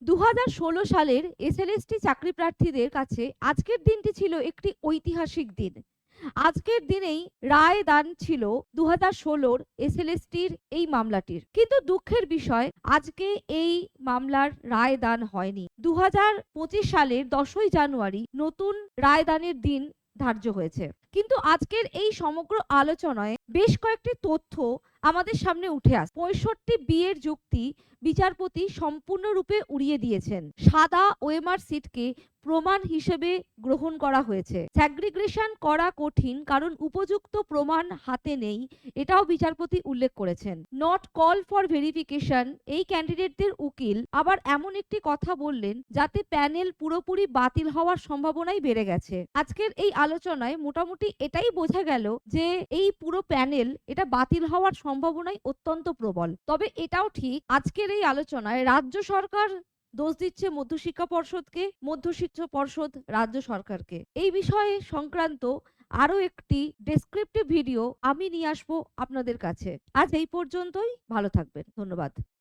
2016 সালের এসএলএসটি চাকরি প্রার্থীদের কাছে আজকের দিনটি ছিল একটি ঐতিহাসিক দিন। আজকের দিনেই রায় দান ছিল 2016 এসএলএসটির এই মামলাটির। কিন্তু দুঃখের বিষয় আজকে এই মামলার রায় দান হয়নি। 2025 সালের 10ই জানুয়ারি নতুন রায়দানের দিন ধার্য হয়েছে। কিন্তু আজকের এই সমগ্র আলোচনায় বেশ কয়েকটি তথ্য আমাদের সামনে উঠে আসে। 65 এর যুক্তি বিচারপতি সম্পূর্ণরূপে উড়িয়ে দিয়েছেন। সাদা ওএমআর সিটকে প্রমাণ হিসেবে গ্রহণ করা হয়েছে। স্যাগ্রিগেশন করা কঠিন কারণ উপযুক্ত প্রমাণ হাতে নেই, এটাও বিচারপতি উল্লেখ করেছেন। নট কল ফর ভেরিফিকেশন, এই ক্যান্ডিডেটদের উকিল আবার এমন একটি কথা বললেন যাতে প্যানেল পুরোপুরি বাতিল হওয়ার সম্ভাবনাই বেড়ে গেছে। আজকের এই আলোচনায় মোটামুটি এটাই বোঝা গেল যে এই পুরো প্যানেল এটা বাতিল হওয়ার সম্ভাবনাই অত্যন্ত প্রবল। তবে এটাও ঠিক, আজকের এই আলোচনায় রাজ্য সরকার দোষ দিচ্ছে মধ্যশিক্ষা পর্ষদকে, মধ্যশিক্ষা পর্ষদ রাজ্য সরকারকে। এই বিষয়ে সংক্রান্ত আরো একটি ডেসক্রিপটিভ ভিডিও আমি নিয়ে আসবো আপনাদের কাছে। আজ এই পর্যন্তই, ভালো থাকবেন, ধন্যবাদ।